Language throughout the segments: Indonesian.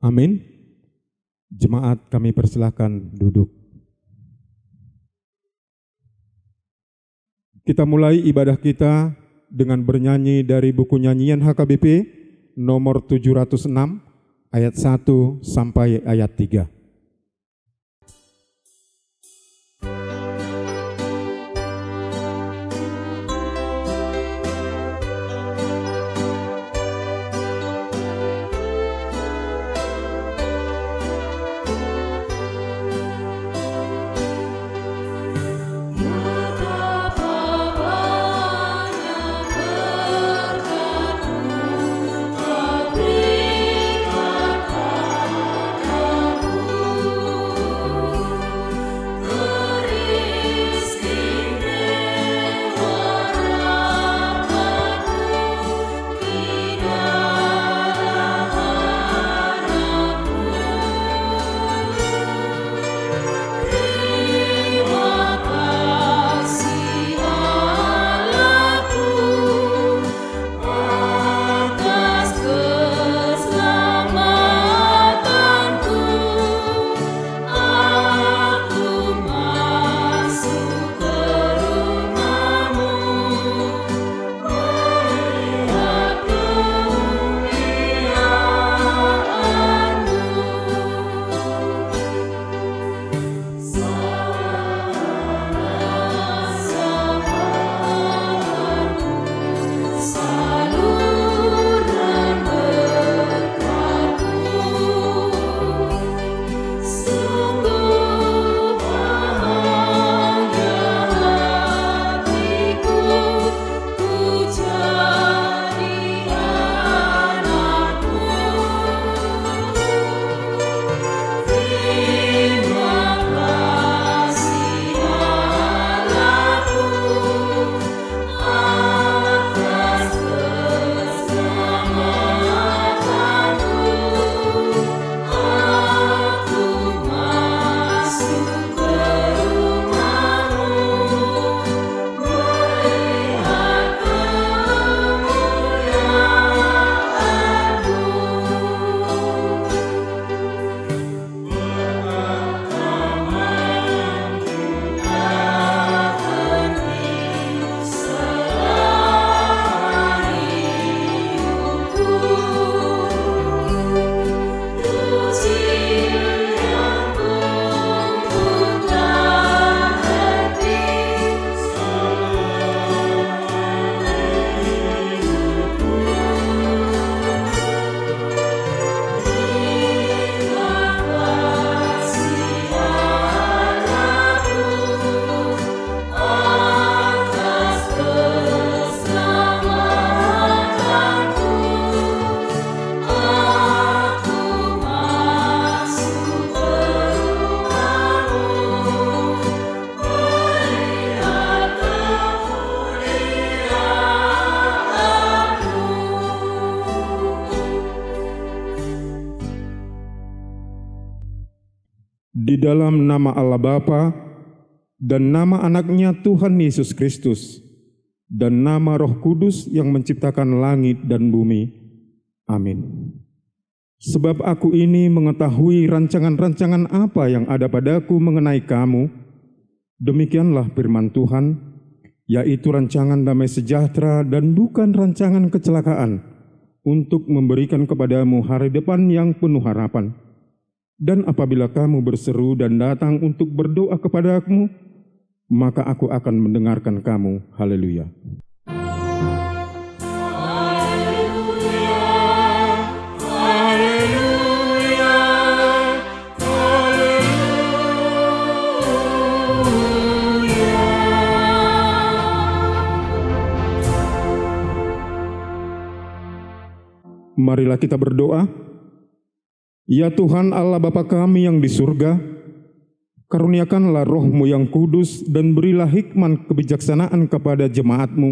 Amin. Jemaat, kami persilahkan duduk. Kita mulai ibadah kita dengan bernyanyi dari buku nyanyian HKBP nomor 706 ayat 1 sampai ayat 3. Di dalam nama Allah Bapa dan nama anaknya Tuhan Yesus Kristus dan nama Roh Kudus yang menciptakan langit dan bumi. Amin. Sebab aku ini mengetahui rancangan-rancangan apa yang ada padaku mengenai kamu, demikianlah firman Tuhan, yaitu rancangan damai sejahtera dan bukan rancangan kecelakaan, untuk memberikan kepadamu hari depan yang penuh harapan. Dan apabila kamu berseru dan datang untuk berdoa kepadaku, maka aku akan mendengarkan kamu. Haleluya. Marilah kita berdoa. Ya Tuhan Allah Bapa kami yang di surga, karuniakanlah Roh-Mu yang kudus dan berilah hikmat kebijaksanaan kepada jemaat-Mu,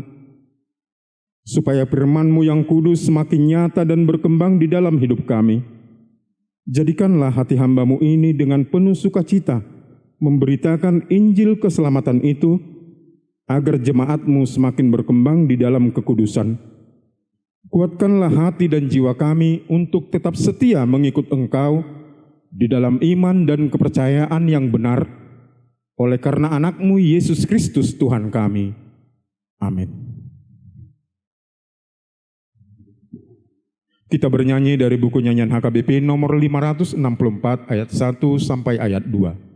supaya firman-Mu yang kudus semakin nyata dan berkembang di dalam hidup kami. Jadikanlah hati hamba-Mu ini dengan penuh sukacita, memberitakan Injil keselamatan itu, agar jemaat-Mu semakin berkembang di dalam kekudusan. Kuatkanlah hati dan jiwa kami untuk tetap setia mengikut Engkau di dalam iman dan kepercayaan yang benar, oleh karena Anak-Mu Yesus Kristus Tuhan kami. Amin. Kita bernyanyi dari buku nyanyian HKBP nomor 564 ayat 1 sampai ayat 2.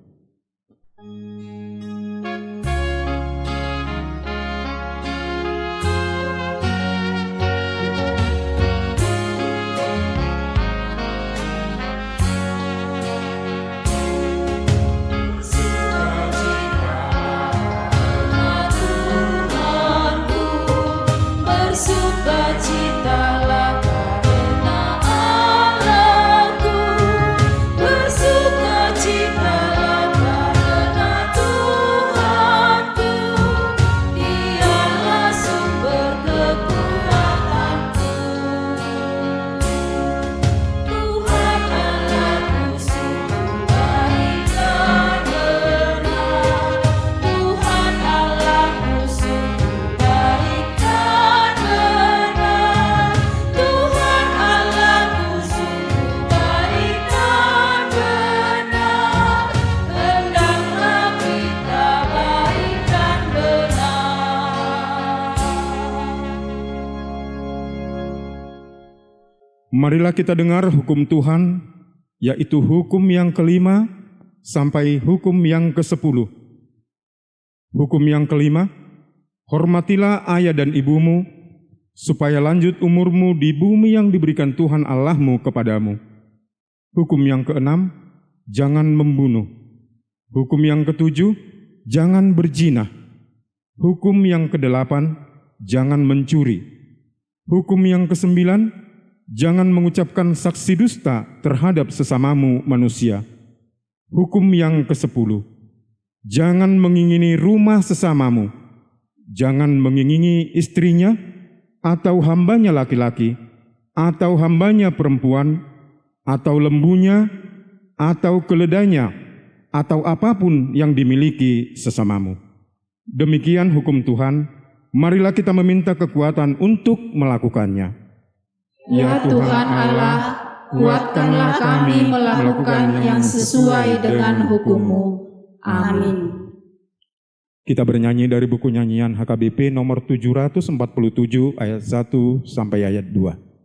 Marilah kita dengar hukum Tuhan, yaitu hukum yang kelima sampai hukum yang ke-10. Hukum yang kelima, hormatilah ayah dan ibumu, supaya lanjut umurmu di bumi yang diberikan Tuhan Allahmu kepadamu. Hukum yang ke-6, jangan membunuh. Hukum yang ke-7, jangan berzina. Hukum yang ke-8, jangan mencuri. Hukum yang ke-9, jangan mengucapkan saksi dusta terhadap sesamamu manusia. Hukum yang ke-10, jangan mengingini rumah sesamamu. Jangan mengingini istrinya, atau hambanya laki-laki, atau hambanya perempuan, atau lembunya, atau keledainya, atau apapun yang dimiliki sesamamu. Demikian hukum Tuhan, marilah kita meminta kekuatan untuk melakukannya. Ya Tuhan Allah, kuatkanlah kami melakukan yang sesuai dengan hukum-Mu. Amin. Kita bernyanyi dari buku nyanyian HKBP nomor 747 ayat 1 sampai ayat 2.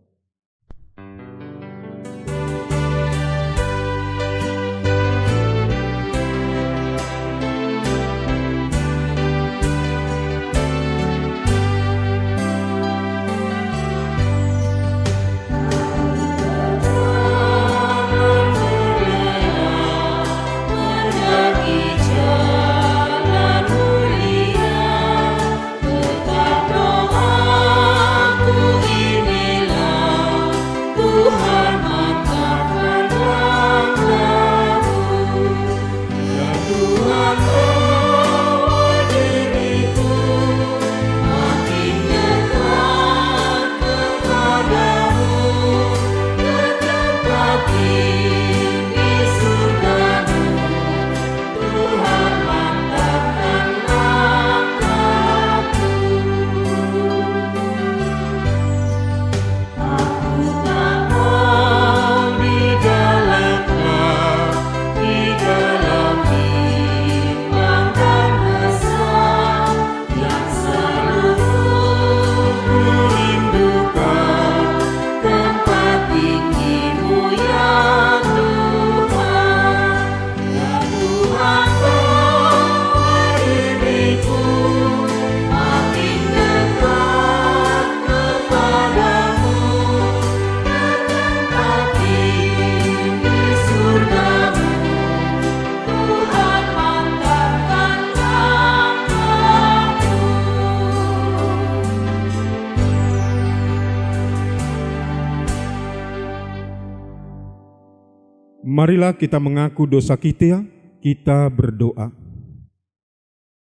Marilah kita mengaku dosa kita berdoa.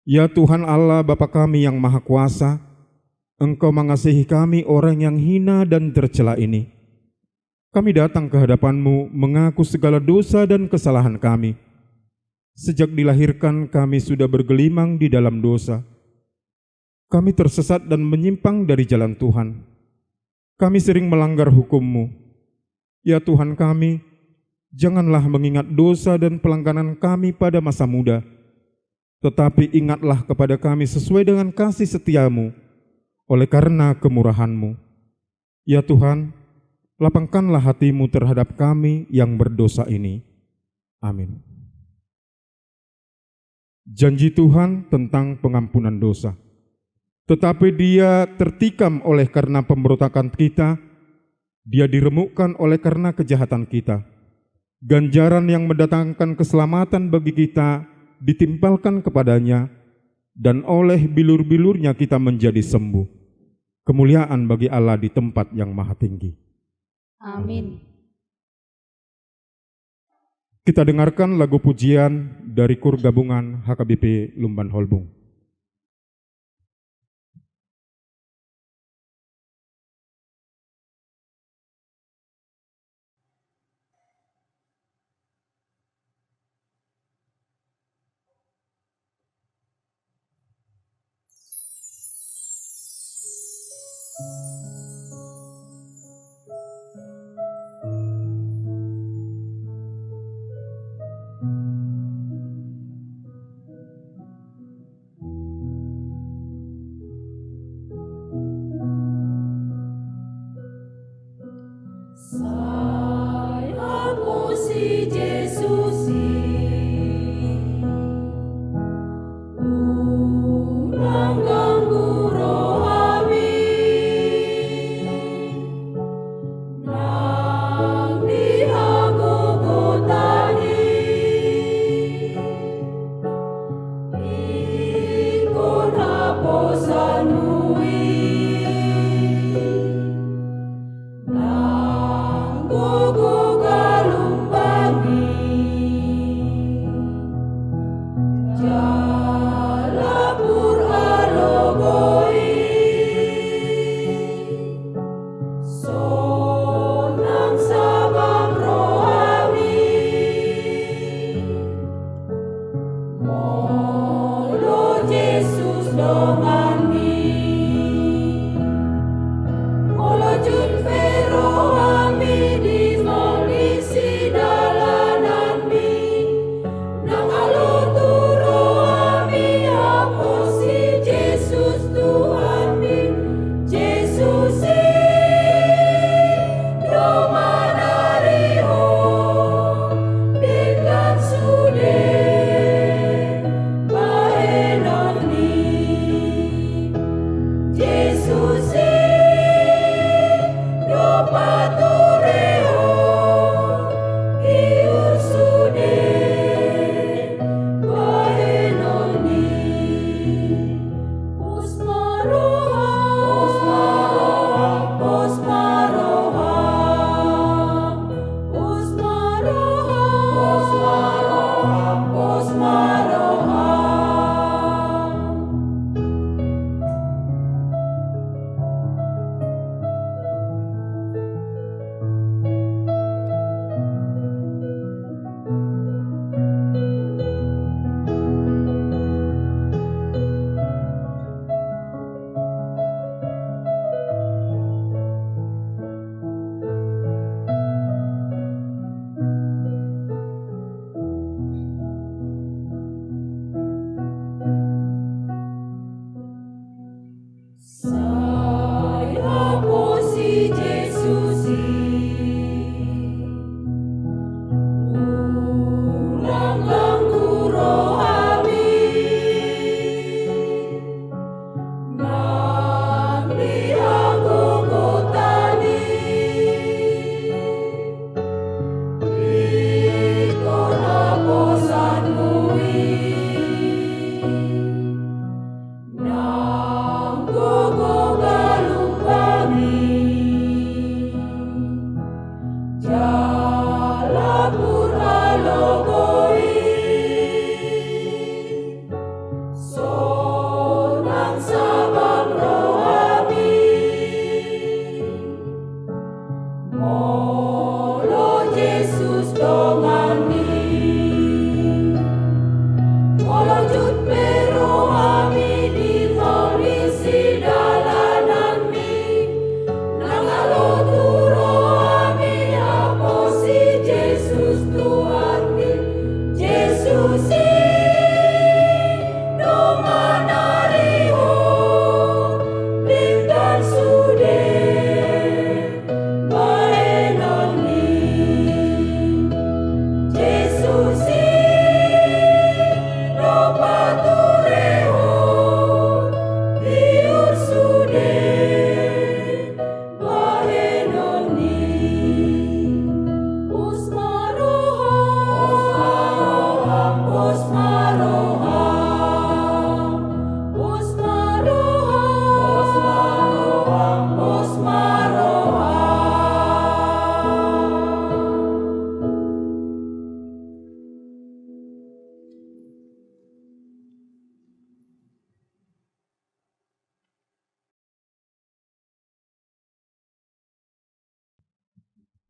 Ya Tuhan Allah Bapa kami yang Maha Kuasa, Engkau mengasihi kami orang yang hina dan tercela ini. Kami datang ke hadapan-Mu mengaku segala dosa dan kesalahan kami. Sejak dilahirkan kami sudah bergelimang di dalam dosa. Kami tersesat dan menyimpang dari jalan Tuhan. Kami sering melanggar hukum-Mu. Ya Tuhan kami, janganlah mengingat dosa dan pelanggaran kami pada masa muda, tetapi ingatlah kepada kami sesuai dengan kasih setia-Mu oleh karena kemurahan-Mu. Ya Tuhan, lapangkanlah hati-Mu terhadap kami yang berdosa ini. Amin. Janji Tuhan tentang pengampunan dosa. Tetapi Dia tertikam oleh karena pemberontakan kita, Dia diremukkan oleh karena kejahatan kita. Ganjaran yang mendatangkan keselamatan bagi kita ditimpalkan kepadanya, dan oleh bilur-bilurnya kita menjadi sembuh. Kemuliaan bagi Allah di tempat yang maha tinggi. Amin. Kita dengarkan lagu pujian dari Kur Gabungan HKBP Lumban Holbung. Saya puji Yesus, urang ganggu rohani, nang dihagogotani, ikon haposanui. Gogo galumbangi, jalapur alogoi, sonang sabang rohani, molo Yesus dongani, molo jun rohami di malisi dalanami, nang alotu rohami aposi Yesus Tuhanmi, Yesus domanariho dengan sude bahenoni, Yesus patureo iusude bahenoni, usmaroha, usmaroha, usmaroha, usmaroha, usmaroha.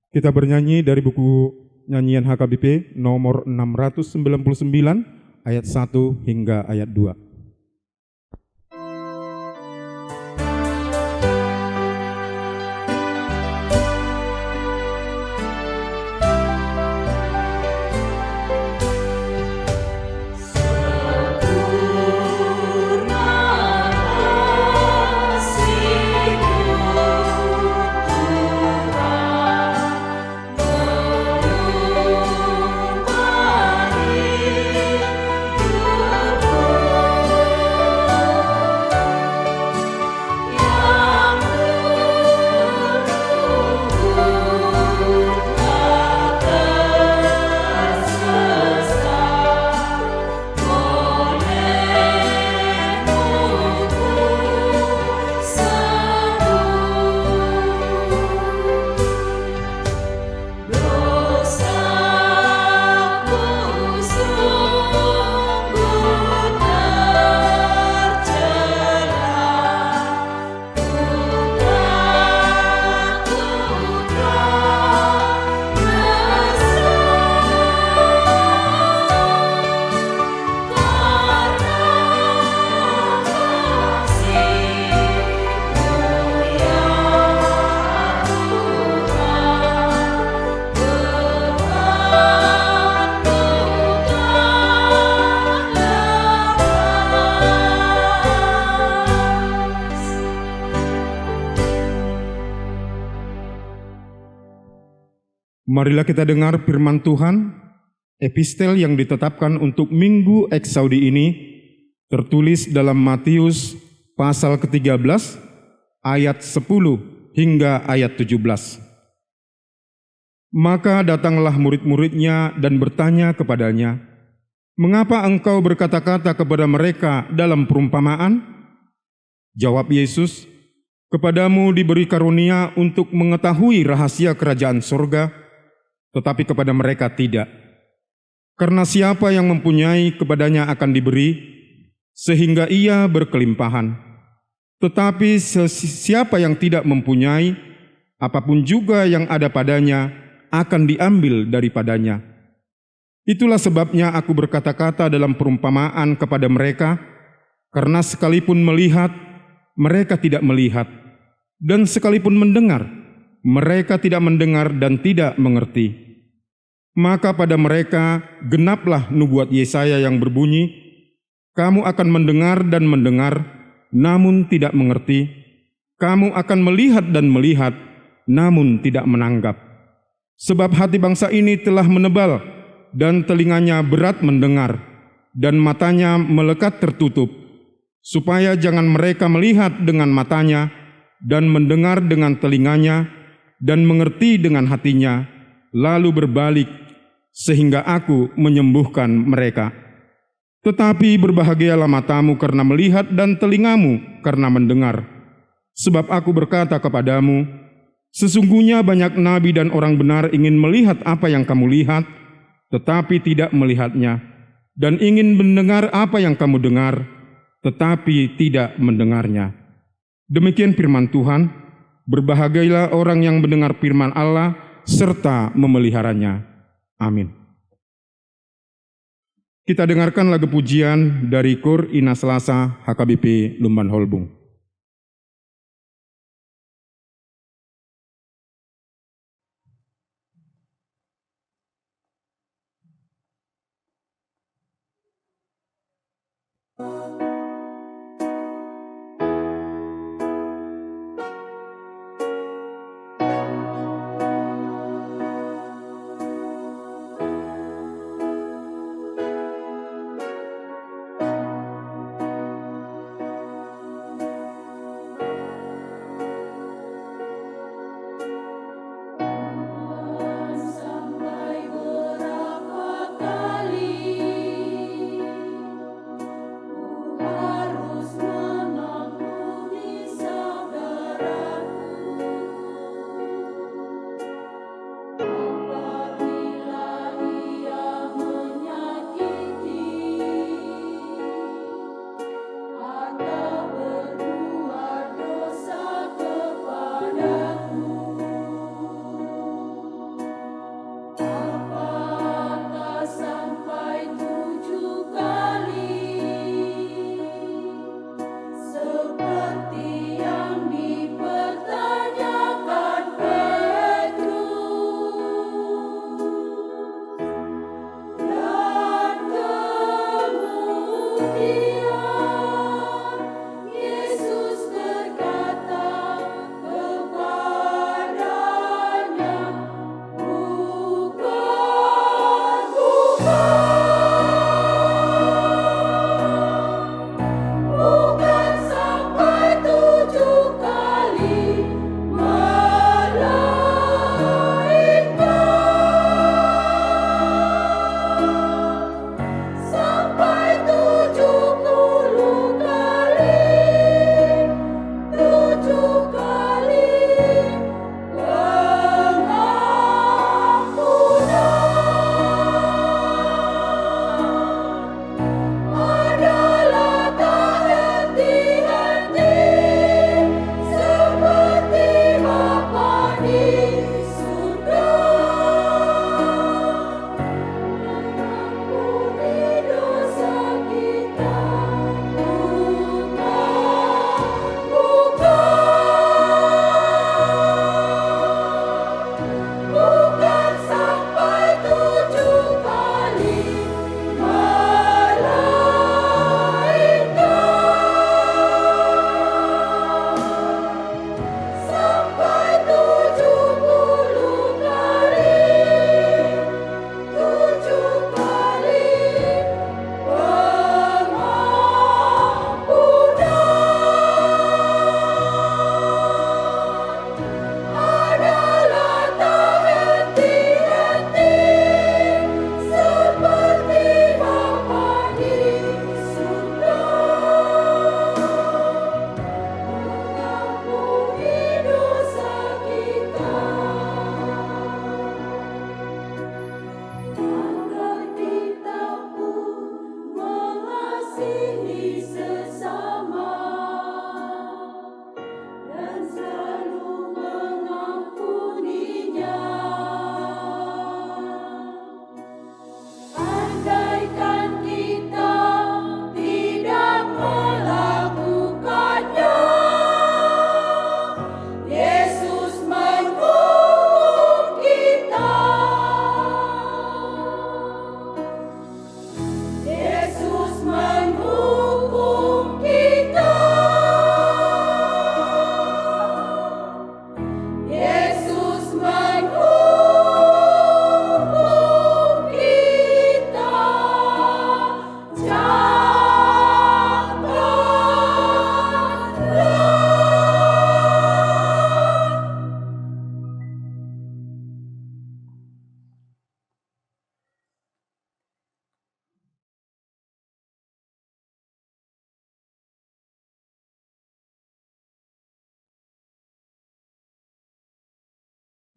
Kita bernyanyi dari buku nyanyian HKBP nomor 699 ayat 1 hingga ayat 2. Marilah kita dengar firman Tuhan, epistel yang ditetapkan untuk Minggu Eksaudi ini, tertulis dalam Matius pasal ke-13, ayat 10 hingga ayat 17. Maka datanglah murid-muridnya dan bertanya kepadanya, "Mengapa engkau berkata-kata kepada mereka dalam perumpamaan?" Jawab Yesus, "Kepadamu diberi karunia untuk mengetahui rahasia kerajaan surga, tetapi kepada mereka tidak. Karena siapa yang mempunyai kepadanya akan diberi, sehingga ia berkelimpahan. Tetapi siapa yang tidak mempunyai, apapun juga yang ada padanya akan diambil daripadanya. Itulah sebabnya aku berkata-kata dalam perumpamaan kepada mereka, karena sekalipun melihat, mereka tidak melihat, dan sekalipun mendengar, mereka tidak mendengar dan tidak mengerti. Maka pada mereka genaplah nubuat Yesaya yang berbunyi, kamu akan mendengar dan mendengar, namun tidak mengerti. Kamu akan melihat dan melihat, namun tidak menanggap. Sebab hati bangsa ini telah menebal, dan telinganya berat mendengar, dan matanya melekat tertutup, supaya jangan mereka melihat dengan matanya, dan mendengar dengan telinganya, dan mengerti dengan hatinya, lalu berbalik, sehingga aku menyembuhkan mereka. Tetapi berbahagialah matamu karena melihat dan telingamu karena mendengar. Sebab aku berkata kepadamu, sesungguhnya banyak nabi dan orang benar ingin melihat apa yang kamu lihat, tetapi tidak melihatnya, dan ingin mendengar apa yang kamu dengar, tetapi tidak mendengarnya. Demikian firman Tuhan. Berbahagialah orang yang mendengar firman Allah serta memeliharanya. Amin. Kita dengarkan lagu pujian dari Kor Ina Selasa HKBP Lumban Holbung.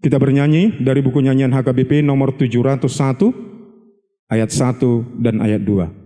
Kita bernyanyi dari buku nyanyian HKBP nomor 701, ayat 1 dan ayat 2.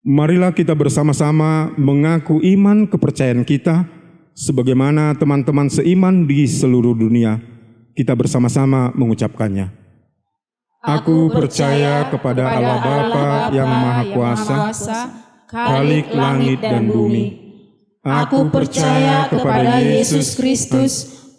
Marilah kita bersama-sama mengaku iman kepercayaan kita sebagaimana teman-teman seiman di seluruh dunia. Kita bersama-sama mengucapkannya. Aku percaya kepada Allah Bapa yang Maha Kuasa, Khalik langit dan bumi. Aku percaya kepada Yesus Kristus,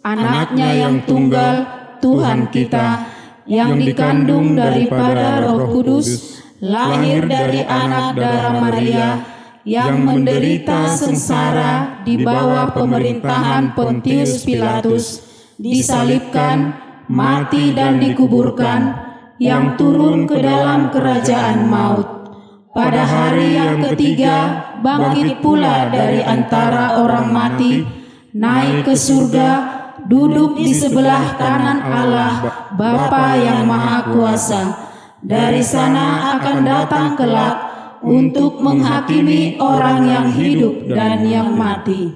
Anaknya yang tunggal, Tuhan kita, yang dikandung daripada Roh Kudus, lahir dari anak darah Maria, yang menderita sengsara di bawah pemerintahan Pontius Pilatus, disalibkan, mati dan dikuburkan, yang turun ke dalam kerajaan maut. Pada hari yang ketiga, bangkit pula dari antara orang mati, naik ke surga, duduk di sebelah kanan Allah, Bapa yang Maha Kuasa. Dari sana akan datang kelak untuk menghakimi orang yang hidup dan yang mati.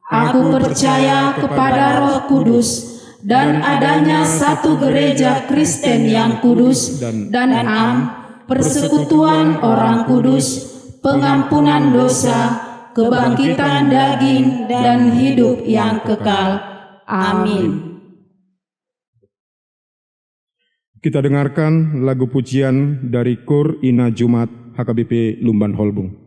Aku percaya kepada Roh Kudus dan adanya satu gereja Kristen yang kudus dan am, persekutuan orang kudus, pengampunan dosa, kebangkitan daging dan hidup yang kekal. Amin. Kita dengarkan lagu pujian dari Kor Ina Jumat HKBP Lumban Holbung.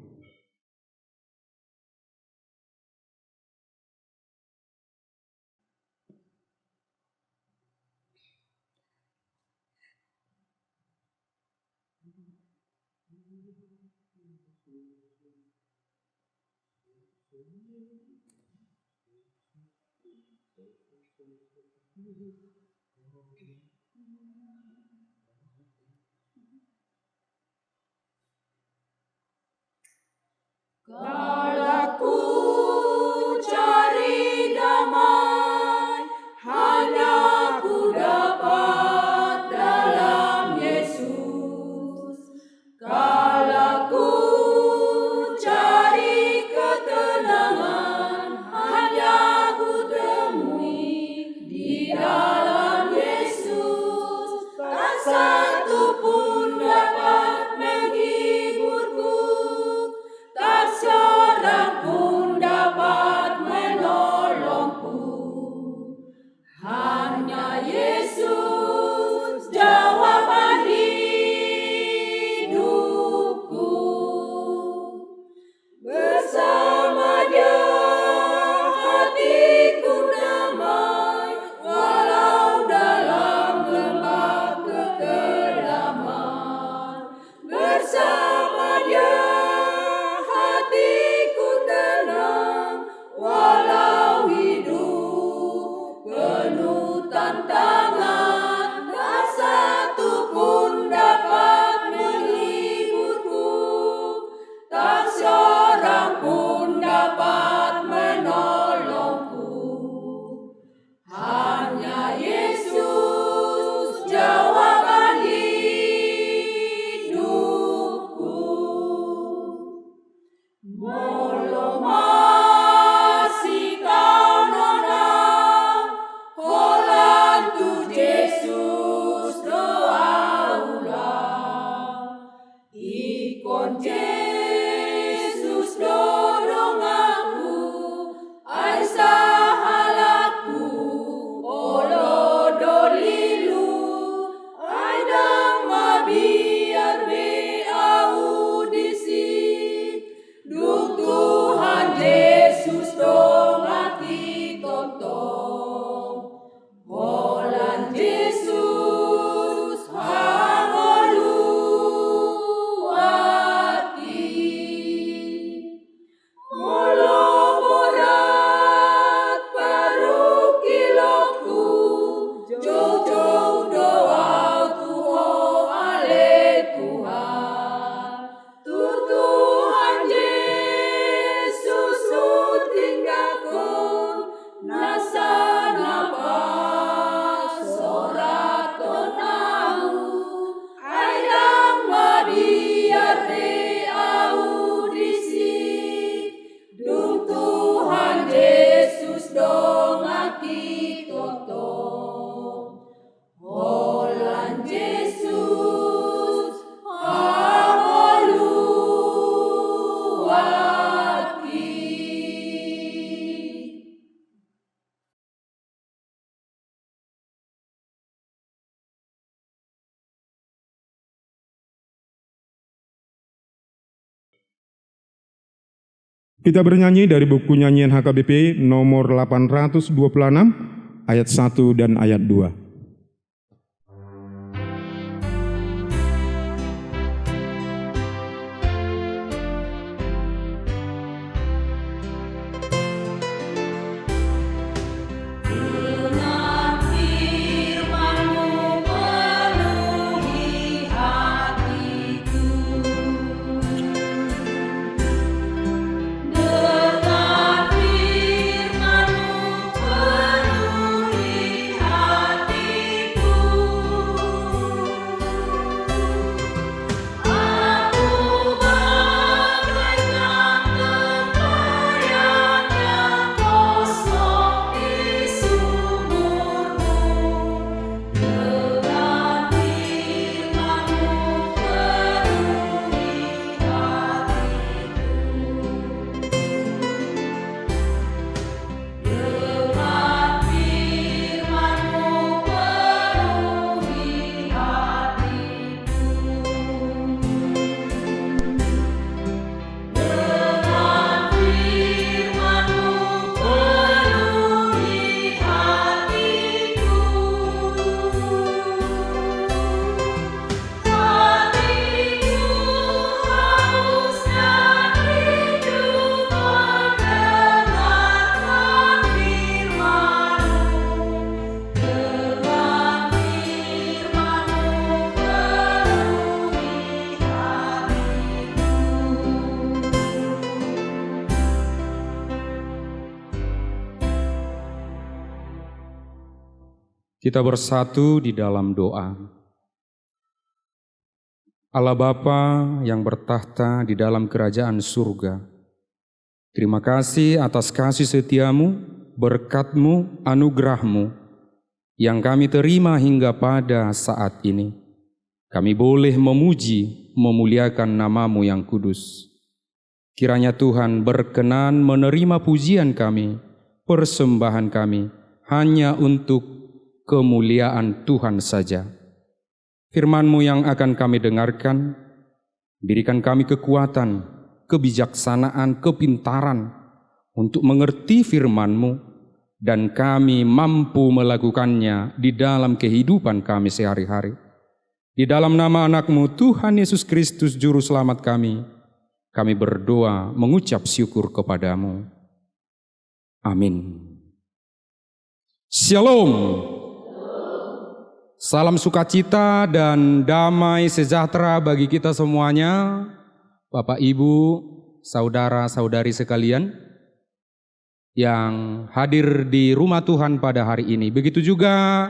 Kalaku cari damai, hanya ku dapat dalam Yesus. Kalaku cari ketenangan, hanya ku temui di dalam Yesus. Kita bernyanyi dari buku nyanyian HKBP nomor 826 ayat 1 dan ayat 2. Kita bersatu di dalam doa. Allah Bapa yang bertahta di dalam kerajaan surga, terima kasih atas kasih setiamu, berkat-Mu, anugerah-Mu yang kami terima hingga pada saat ini. Kami boleh memuji, memuliakan nama-Mu yang kudus. Kiranya Tuhan berkenan menerima pujian kami, persembahan kami, hanya untuk kemuliaan Tuhan saja. Firman-Mu yang akan kami dengarkan, berikan kami kekuatan, kebijaksanaan, kepintaran untuk mengerti firman-Mu, dan kami mampu melakukannya di dalam kehidupan kami sehari-hari. Di dalam nama anak-Mu, Tuhan Yesus Kristus, Juru Selamat kami berdoa mengucap syukur kepada-Mu. Amin. Shalom. Salam sukacita dan damai sejahtera bagi kita semuanya, Bapak, Ibu, saudara-saudari sekalian yang hadir di rumah Tuhan pada hari ini. Begitu juga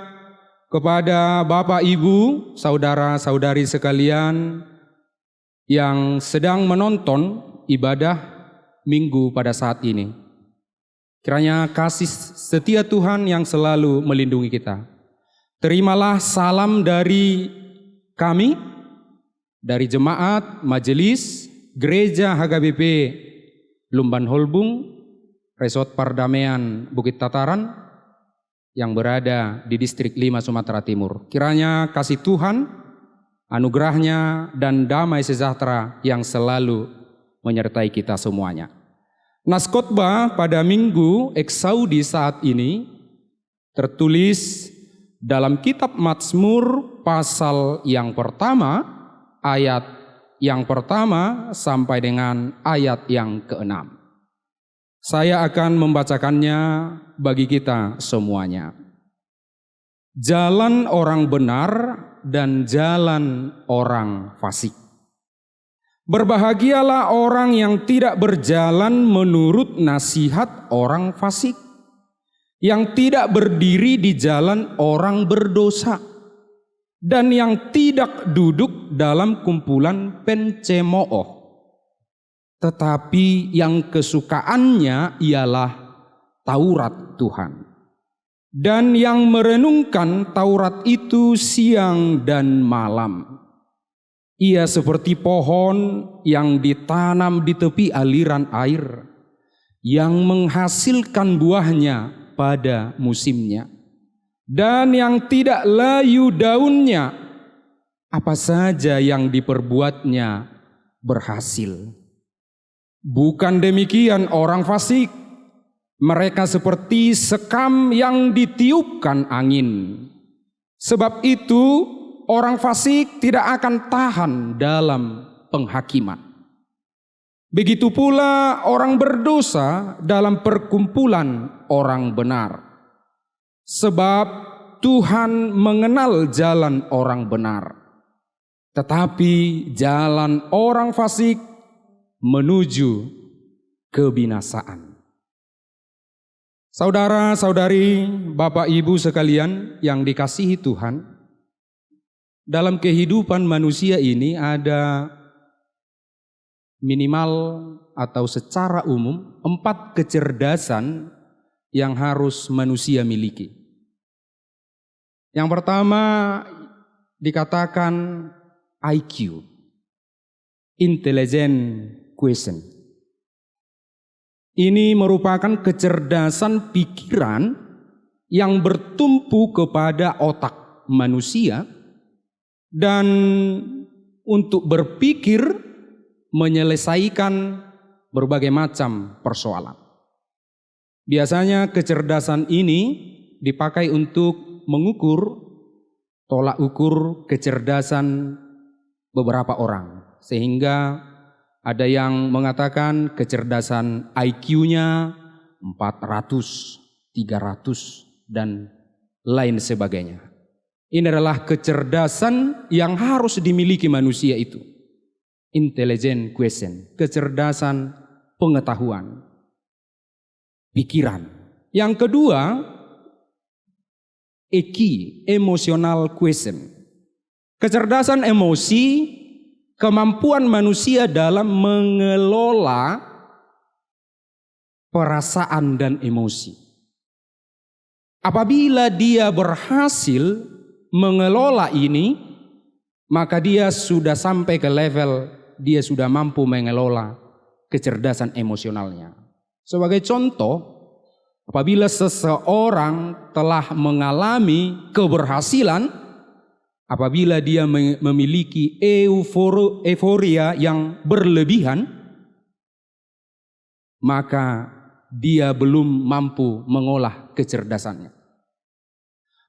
kepada Bapak, Ibu, saudara-saudari sekalian yang sedang menonton ibadah Minggu pada saat ini. Kiranya kasih setia Tuhan yang selalu melindungi kita. Terimalah salam dari kami, dari jemaat, majelis, gereja HKBP Lumban Holbung, Resort Pardamaian Bukit Tataran yang berada di distrik 5 Sumatera Timur. Kiranya kasih Tuhan, anugerahnya dan damai sejahtera yang selalu menyertai kita semuanya. Nas khotbah pada Minggu Eksaudi saat ini tertulis dalam kitab Mazmur pasal yang pertama, ayat yang pertama sampai dengan ayat yang ke-6. Saya akan membacakannya bagi kita semuanya. Jalan orang benar dan jalan orang fasik. Berbahagialah orang yang tidak berjalan menurut nasihat orang fasik, yang tidak berdiri di jalan orang berdosa, dan yang tidak duduk dalam kumpulan pencemooh, tetapi yang kesukaannya ialah Taurat Tuhan, dan yang merenungkan Taurat itu siang dan malam. Ia seperti pohon yang ditanam di tepi aliran air, yang menghasilkan buahnya pada musimnya, dan yang tidak layu daunnya, apa saja yang diperbuatnya berhasil. Bukan demikian orang fasik. Mereka seperti sekam yang ditiupkan angin. Sebab itu orang fasik tidak akan tahan dalam penghakiman. Begitu pula orang berdosa dalam perkumpulan orang benar. Sebab Tuhan mengenal jalan orang benar, tetapi jalan orang fasik menuju kebinasaan. Saudara-saudari, Bapak Ibu sekalian yang dikasihi Tuhan, dalam kehidupan manusia ini ada minimal atau secara umum 4 kecerdasan yang harus manusia miliki. Yang pertama dikatakan IQ, Intelligent Quotient. Ini merupakan kecerdasan pikiran yang bertumpu kepada otak manusia dan untuk berpikir menyelesaikan berbagai macam persoalan. Biasanya kecerdasan ini dipakai untuk mengukur tolak ukur kecerdasan beberapa orang, sehingga ada yang mengatakan kecerdasan IQ-nya 400, 300, dan lain sebagainya. Ini adalah kecerdasan yang harus dimiliki manusia itu. Intelligent quotient, kecerdasan pengetahuan, pikiran. Yang kedua, EQ, emotional quotient. Kecerdasan emosi, kemampuan manusia dalam mengelola perasaan dan emosi. Apabila dia berhasil mengelola ini, maka dia sudah sampai ke level dia sudah mampu mengelola kecerdasan emosionalnya. Sebagai contoh, apabila seseorang telah mengalami keberhasilan, apabila dia memiliki euforia yang berlebihan, maka dia belum mampu mengolah kecerdasannya.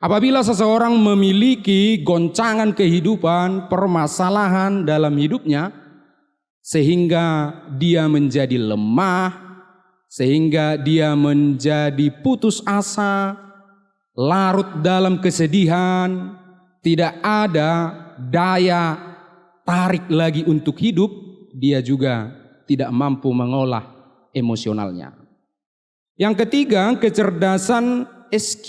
Apabila seseorang memiliki goncangan kehidupan, permasalahan dalam hidupnya, sehingga dia menjadi lemah, sehingga dia menjadi putus asa, larut dalam kesedihan, tidak ada daya tarik lagi untuk hidup, dia juga tidak mampu mengolah emosionalnya. Yang ketiga, kecerdasan SQ,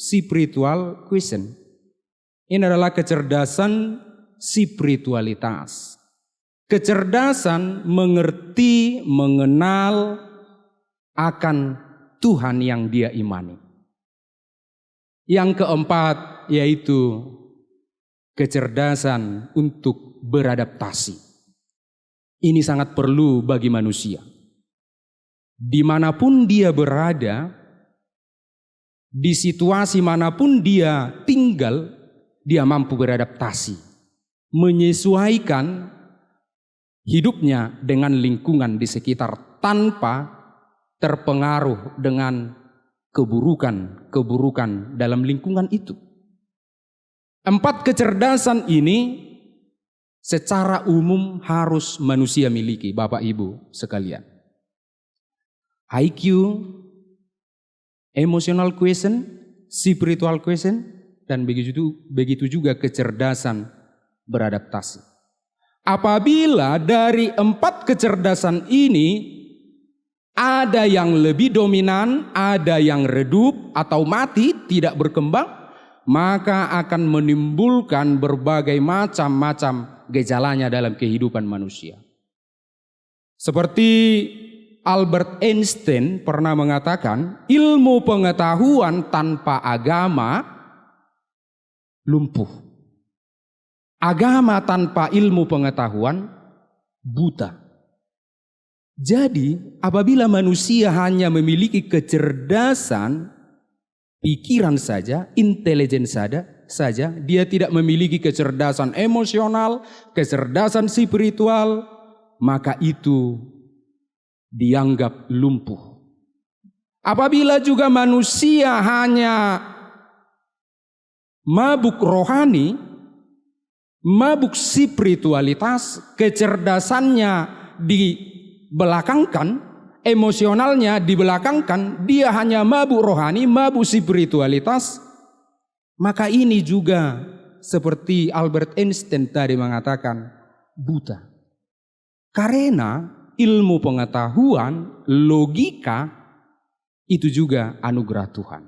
spiritual quotient. Ini adalah kecerdasan spiritualitas. Kecerdasan mengerti, mengenal akan Tuhan yang dia imani. Yang keempat yaitu kecerdasan untuk beradaptasi. Ini sangat perlu bagi manusia. Dimanapun dia berada, di situasi manapun dia tinggal, dia mampu beradaptasi, menyesuaikan hidupnya dengan lingkungan di sekitar tanpa terpengaruh dengan keburukan dalam lingkungan itu. 4 kecerdasan ini secara umum harus manusia miliki, Bapak Ibu sekalian. IQ, emotional quotient, spiritual quotient, dan begitu juga kecerdasan beradaptasi. Apabila dari 4 kecerdasan ini ada yang lebih dominan, ada yang redup atau mati, tidak berkembang, maka akan menimbulkan berbagai macam gejalanya dalam kehidupan manusia. Seperti Albert Einstein pernah mengatakan, ilmu pengetahuan tanpa agama lumpuh. Agama tanpa ilmu pengetahuan buta. Jadi, apabila manusia hanya memiliki kecerdasan pikiran saja, intelijen saja, dia tidak memiliki kecerdasan emosional, kecerdasan spiritual, maka itu dianggap lumpuh. Apabila juga manusia hanya mabuk rohani, mabuk spiritualitas, kecerdasannya dibelakangkan, emosionalnya dibelakangkan, dia hanya mabuk rohani, mabuk spiritualitas, maka ini juga seperti Albert Einstein tadi mengatakan, buta. Karena ilmu pengetahuan, logika, itu juga anugerah Tuhan.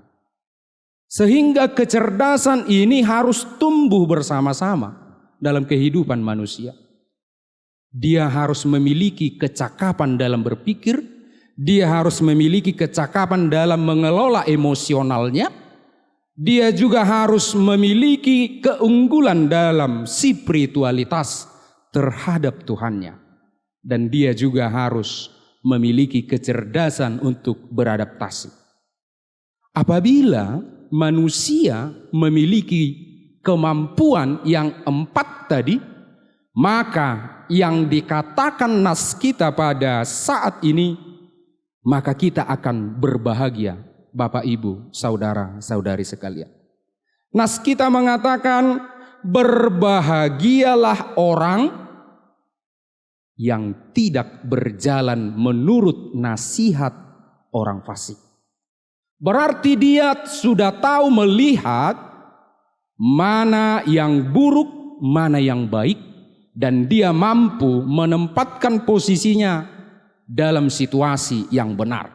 Sehingga kecerdasan ini harus tumbuh bersama-sama dalam kehidupan manusia. Dia harus memiliki kecakapan dalam berpikir, dia harus memiliki kecakapan dalam mengelola emosionalnya, dia juga harus memiliki keunggulan dalam spiritualitas terhadap Tuhannya. Dan dia juga harus memiliki kecerdasan untuk beradaptasi. Apabila manusia memiliki kemampuan yang 4 tadi, maka yang dikatakan nas kita pada saat ini, maka kita akan berbahagia, Bapak, Ibu, saudara-saudari sekalian. Nas kita mengatakan, berbahagialah orang yang tidak berjalan menurut nasihat orang fasik. Berarti dia sudah tahu melihat mana yang buruk, mana yang baik, dan dia mampu menempatkan posisinya dalam situasi yang benar.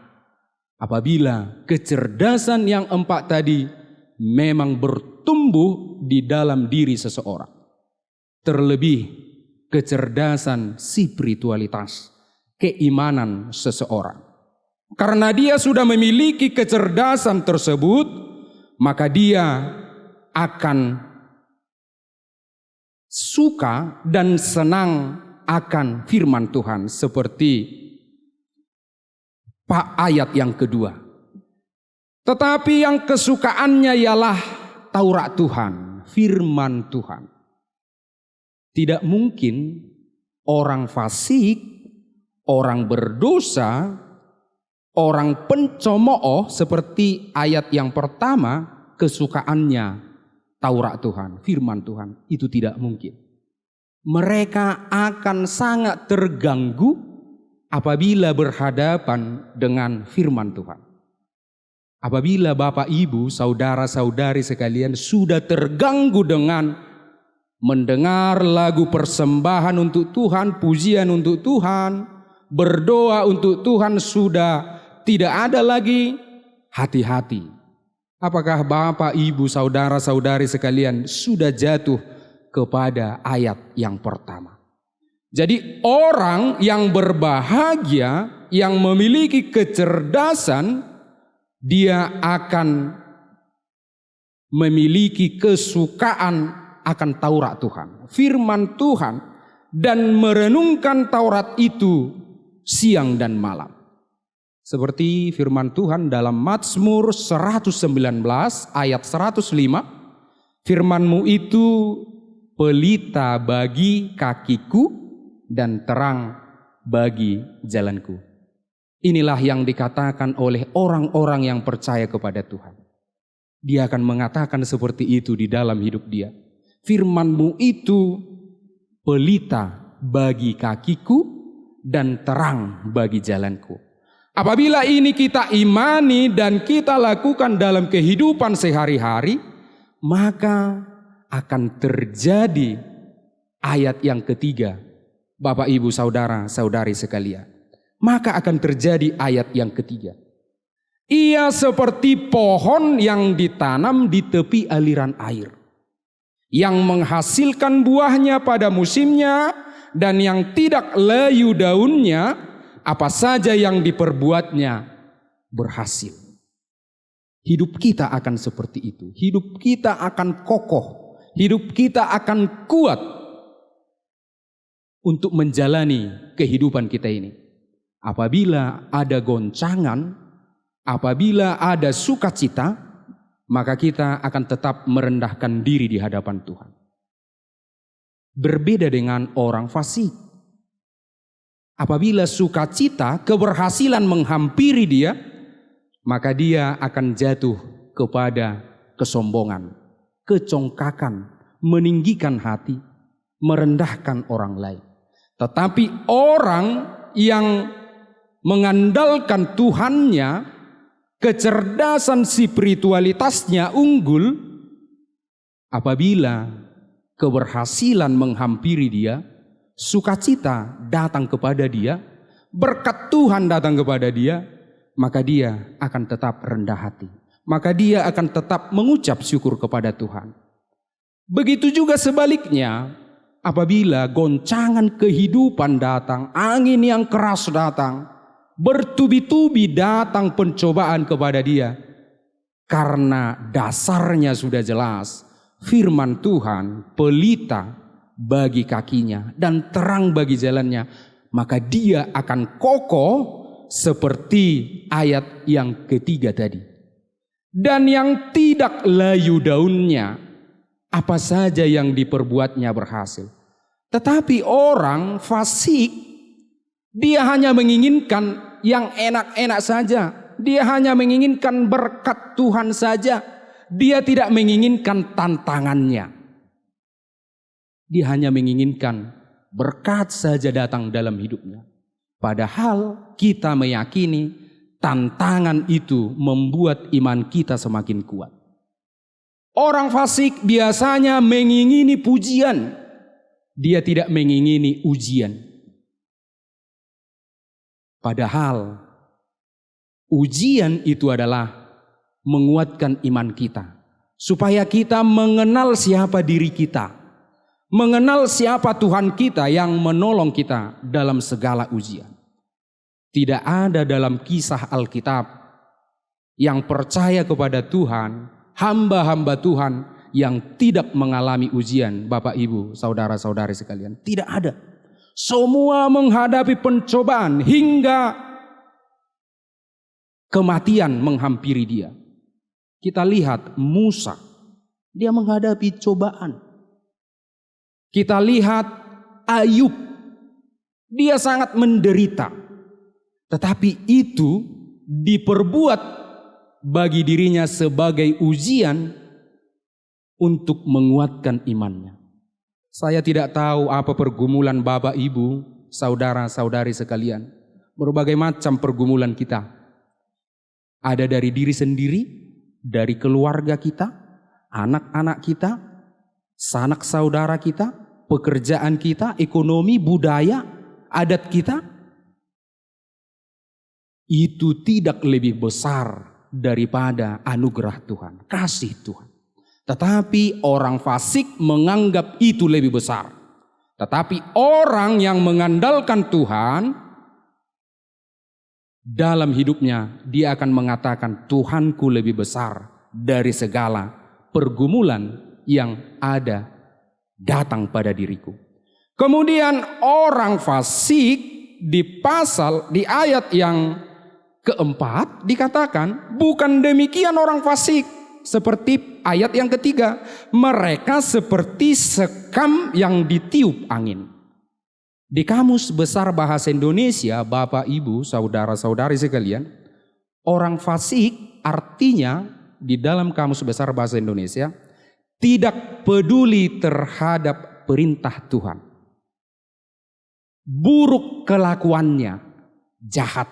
Apabila kecerdasan yang 4 tadi memang bertumbuh di dalam diri seseorang. Terlebih kecerdasan spiritualitas, keimanan seseorang. Karena dia sudah memiliki kecerdasan tersebut, maka dia akan suka dan senang akan firman Tuhan seperti ayat yang kedua. Tetapi yang kesukaannya ialah Taurat Tuhan, firman Tuhan. Tidak mungkin orang fasik, orang berdosa, orang pencemooh seperti ayat yang pertama, kesukaannya Taurat Tuhan, firman Tuhan, itu tidak mungkin. Mereka akan sangat terganggu apabila berhadapan dengan firman Tuhan. Apabila Bapak, Ibu, saudara-saudari sekalian sudah terganggu dengan mendengar lagu persembahan untuk Tuhan, pujian untuk Tuhan, berdoa untuk Tuhan sudah tidak ada lagi, hati-hati. Apakah Bapak, Ibu, saudara-saudari sekalian sudah jatuh kepada ayat yang pertama? Jadi orang yang berbahagia, yang memiliki kecerdasan, dia akan memiliki kesukaan akan Taurat Tuhan, firman Tuhan, dan merenungkan Taurat itu siang dan malam. Seperti firman Tuhan dalam Mazmur 119 ayat 105, firman-Mu itu pelita bagi kakiku dan terang bagi jalanku. Inilah yang dikatakan oleh orang-orang yang percaya kepada Tuhan. Dia akan mengatakan seperti itu di dalam hidup dia. Firman-Mu itu pelita bagi kakiku dan terang bagi jalanku. Apabila ini kita imani dan kita lakukan dalam kehidupan sehari-hari, maka akan terjadi ayat yang ketiga. Bapak, Ibu, saudara-saudari sekalian. Maka akan terjadi ayat yang ketiga. Ia seperti pohon yang ditanam di tepi aliran air, yang menghasilkan buahnya pada musimnya, dan yang tidak layu daunnya, apa saja yang diperbuatnya berhasil. Hidup kita akan seperti itu. Hidup kita akan kokoh. Hidup kita akan kuat untuk menjalani kehidupan kita ini. Apabila ada goncangan, apabila ada sukacita, maka kita akan tetap merendahkan diri di hadapan Tuhan. Berbeda dengan orang fasik. apabila sukacita, keberhasilan menghampiri dia, maka dia akan jatuh kepada kesombongan, kecongkakan, meninggikan hati, merendahkan orang lain. Tetapi orang yang mengandalkan Tuhannya, kecerdasan spiritualitasnya unggul, apabila keberhasilan menghampiri dia, sukacita datang kepada dia, berkat Tuhan datang kepada dia, maka dia akan tetap rendah hati. Maka dia akan tetap mengucap syukur kepada Tuhan. Begitu juga sebaliknya, apabila goncangan kehidupan datang, angin yang keras datang, bertubi-tubi datang pencobaan kepada dia, karena dasarnya sudah jelas, firman Tuhan pelita bagi kakinya dan terang bagi jalannya, maka dia akan kokoh seperti ayat yang ketiga tadi. Dan yang tidak layu daunnya, apa saja yang diperbuatnya berhasil. Tetapi orang fasik, dia hanya menginginkan yang enak-enak saja. Dia hanya menginginkan berkat Tuhan saja. Dia tidak menginginkan tantangannya. Dia hanya menginginkan berkat saja datang dalam hidupnya. Padahal kita meyakini tantangan itu membuat iman kita semakin kuat. Orang fasik biasanya mengingini pujian. Dia tidak mengingini ujian. Padahal ujian itu adalah menguatkan iman kita. Supaya kita mengenal siapa diri kita. Mengenal siapa Tuhan kita yang menolong kita dalam segala ujian. Tidak ada dalam kisah Alkitab yang percaya kepada Tuhan, hamba-hamba Tuhan yang tidak mengalami ujian, Bapak Ibu, saudara-saudari sekalian. Tidak ada. Semua menghadapi pencobaan hingga kematian menghampiri dia. Kita lihat Musa, dia menghadapi cobaan. Kita lihat Ayub, dia sangat menderita. Tetapi itu diperbuat bagi dirinya sebagai ujian untuk menguatkan imannya. Saya tidak tahu apa pergumulan Bapak, Ibu, saudara-saudari sekalian. Berbagai macam pergumulan kita. Ada dari diri sendiri, dari keluarga kita, anak-anak kita, sanak saudara kita, pekerjaan kita, ekonomi, budaya, adat kita. Itu tidak lebih besar daripada anugerah Tuhan, kasih Tuhan. Tetapi orang fasik menganggap itu lebih besar. Tetapi orang yang mengandalkan Tuhan, dalam hidupnya dia akan mengatakan, Tuhanku lebih besar dari segala pergumulan yang ada datang pada diriku. Kemudian orang fasik di ayat yang keempat dikatakan, bukan demikian orang fasik. Seperti ayat yang ketiga, mereka seperti sekam yang ditiup angin. Di Kamus Besar Bahasa Indonesia, Bapak, Ibu, saudara-saudari sekalian, orang fasik artinya di dalam Kamus Besar Bahasa Indonesia, tidak peduli terhadap perintah Tuhan. Buruk kelakuannya, jahat.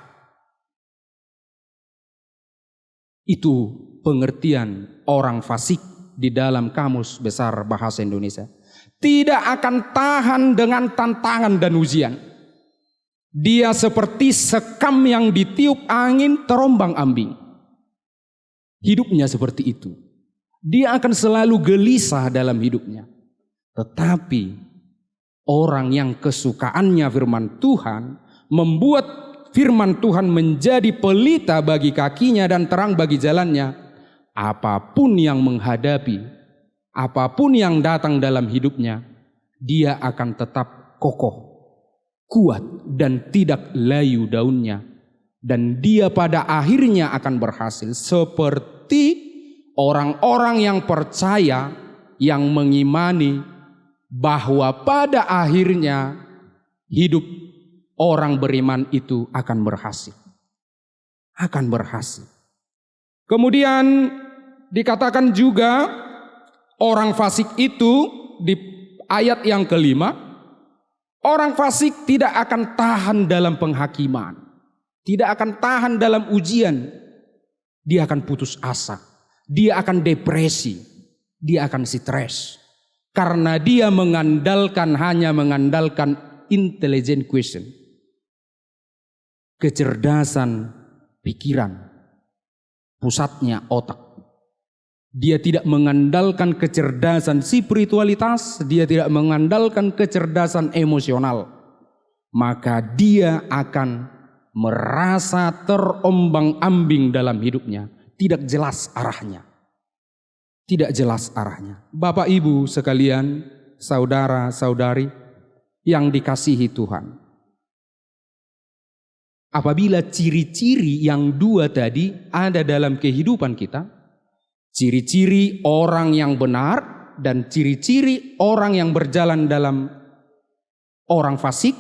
Itu pengertian orang fasik di dalam Kamus Besar Bahasa Indonesia. Tidak akan tahan dengan tantangan dan ujian. Dia seperti sekam yang ditiup angin terombang-ambing. Hidupnya seperti itu. Dia akan selalu gelisah dalam hidupnya. Tetapi orang yang kesukaannya firman Tuhan, membuat firman Tuhan menjadi pelita bagi kakinya dan terang bagi jalannya. Apapun yang menghadapi, apapun yang datang dalam hidupnya, dia akan tetap kokoh, kuat dan tidak layu daunnya. Dan dia pada akhirnya akan berhasil seperti orang-orang yang percaya, yang mengimani bahwa pada akhirnya hidup orang beriman itu akan berhasil. Akan berhasil. Kemudian dikatakan juga orang fasik itu di ayat yang kelima, orang fasik tidak akan tahan dalam penghakiman, tidak akan tahan dalam ujian. Dia akan putus asa, dia akan depresi, dia akan stres. Karena dia hanya mengandalkan intelligent question, kecerdasan pikiran, pusatnya otak. Dia tidak mengandalkan kecerdasan spiritualitas, dia tidak mengandalkan kecerdasan emosional. Maka dia akan merasa terombang-ambing dalam hidupnya, tidak jelas arahnya. Tidak jelas arahnya. Bapak Ibu sekalian, saudara-saudari yang dikasihi Tuhan. Apabila ciri-ciri yang dua tadi ada dalam kehidupan kita, ciri-ciri orang yang benar dan ciri-ciri orang yang berjalan dalam orang fasik,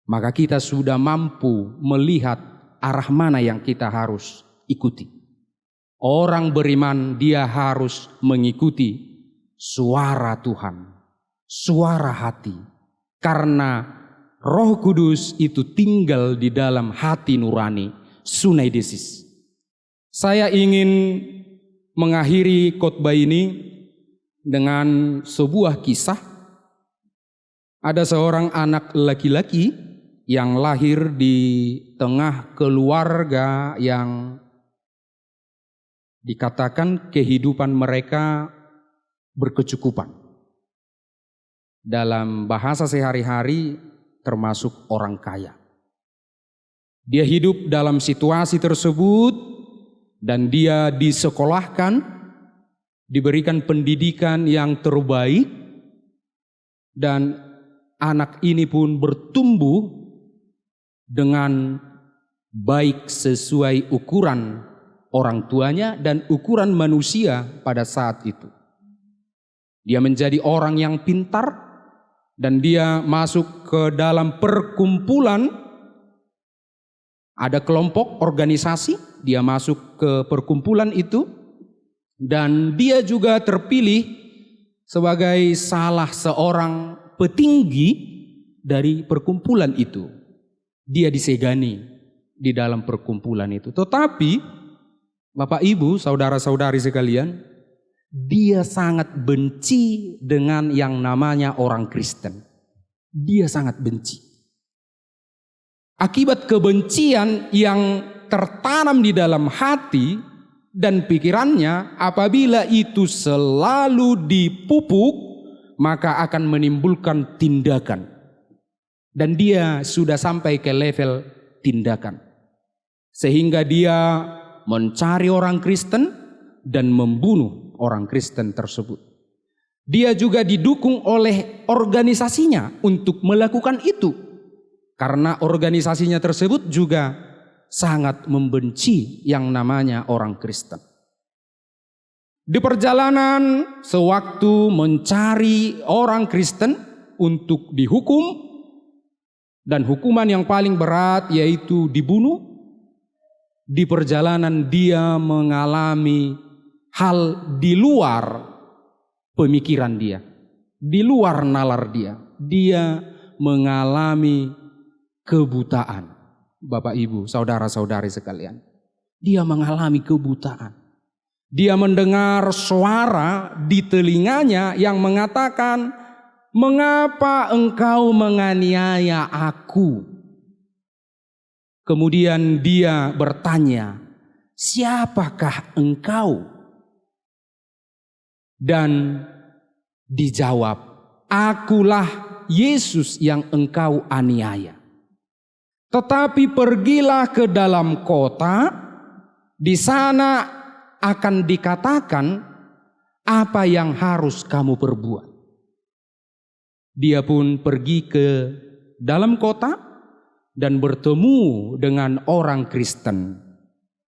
maka kita sudah mampu melihat arah mana yang kita harus ikuti. Orang beriman dia harus mengikuti suara Tuhan, suara hati. Karena Roh Kudus itu tinggal di dalam hati nurani, sunaidesis. Saya ingin mengakhiri khotbah ini dengan sebuah kisah. Ada seorang anak laki-laki yang lahir di tengah keluarga yang dikatakan kehidupan mereka berkecukupan. Dalam bahasa sehari-hari termasuk orang kaya. Dia hidup dalam situasi tersebut dan dia disekolahkan, diberikan pendidikan yang terbaik, dan anak ini pun bertumbuh dengan baik sesuai ukuran orang tuanya dan ukuran manusia pada saat itu. Dia menjadi orang yang pintar dan dia masuk ke dalam perkumpulan. Ada kelompok organisasi, dia masuk ke perkumpulan itu dan dia juga terpilih sebagai salah seorang petinggi dari perkumpulan itu. Dia disegani di dalam perkumpulan itu. Tetapi Bapak Ibu, saudara-saudari sekalian, dia sangat benci dengan yang namanya orang Kristen. Dia sangat benci. Akibat kebencian yang tertanam di dalam hati dan pikirannya, apabila itu selalu dipupuk, maka akan menimbulkan tindakan. Dan dia sudah sampai ke level tindakan. Sehingga dia mencari orang Kristen dan membunuh orang Kristen tersebut. Dia juga didukung oleh organisasinya untuk melakukan itu. Karena organisasinya tersebut juga sangat membenci yang namanya orang Kristen. Di perjalanan sewaktu mencari orang Kristen untuk dihukum, dan hukuman yang paling berat yaitu dibunuh, di perjalanan dia mengalami hal di luar pemikiran dia, di luar nalar dia. Dia mengalami kebutaan. Bapak Ibu, saudara-saudari sekalian, dia mengalami kebutaan. Dia mendengar suara di telinganya yang mengatakan, "Mengapa engkau menganiaya aku?" Kemudian dia bertanya, "Siapakah engkau?" Dan dijawab, "Akulah Yesus yang engkau aniaya. Tetapi pergilah ke dalam kota, di sana akan dikatakan apa yang harus kamu perbuat." Dia pun pergi ke dalam kota dan bertemu dengan orang Kristen.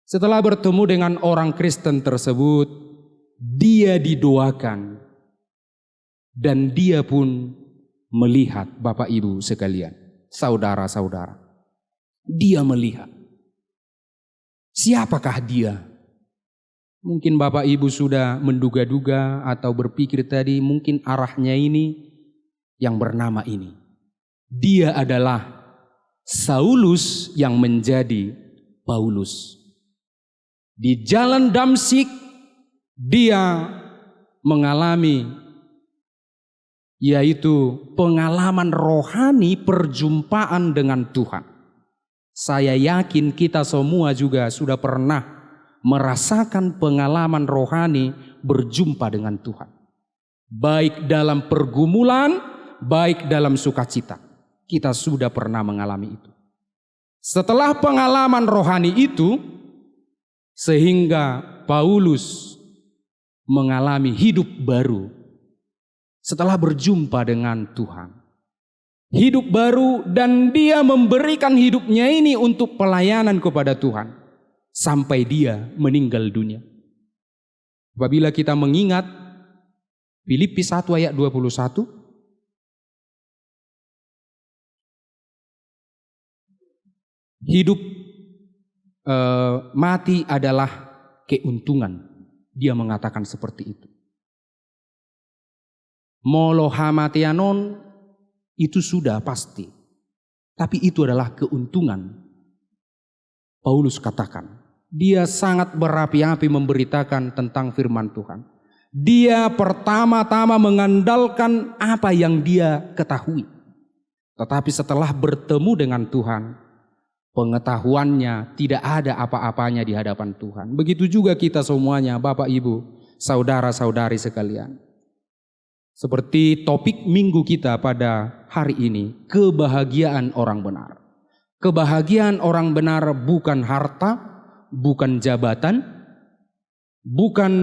Setelah bertemu dengan orang Kristen tersebut, dia didoakan. Dan dia pun melihat, Bapak Ibu sekalian, saudara-saudara. Dia melihat. Siapakah dia? Mungkin Bapak Ibu sudah menduga-duga atau berpikir tadi mungkin arahnya ini yang bernama ini. Dia adalah Saulus yang menjadi Paulus. Di jalan Damsyik dia mengalami yaitu pengalaman rohani perjumpaan dengan Tuhan. Saya yakin kita semua juga sudah pernah merasakan pengalaman rohani berjumpa dengan Tuhan. Baik dalam pergumulan, baik dalam sukacita. Kita sudah pernah mengalami itu. Setelah pengalaman rohani itu, sehingga Paulus mengalami hidup baru setelah berjumpa dengan Tuhan. Hidup baru dan dia memberikan hidupnya ini untuk pelayanan kepada Tuhan. Sampai dia meninggal dunia. Apabila kita mengingat Filipi 1 ayat 21. Hidup mati adalah keuntungan. Dia mengatakan seperti itu. Molohamatianon itu sudah pasti. Tapi itu adalah keuntungan. Paulus katakan. Dia sangat berapi-api memberitakan tentang firman Tuhan. Dia pertama-tama mengandalkan apa yang dia ketahui. Tetapi setelah bertemu dengan Tuhan, pengetahuannya tidak ada apa-apanya di hadapan Tuhan. Begitu juga kita semuanya, Bapak Ibu, saudara-saudari sekalian. Seperti topik minggu kita pada hari ini, kebahagiaan orang benar. Kebahagiaan orang benar bukan harta, bukan jabatan, bukan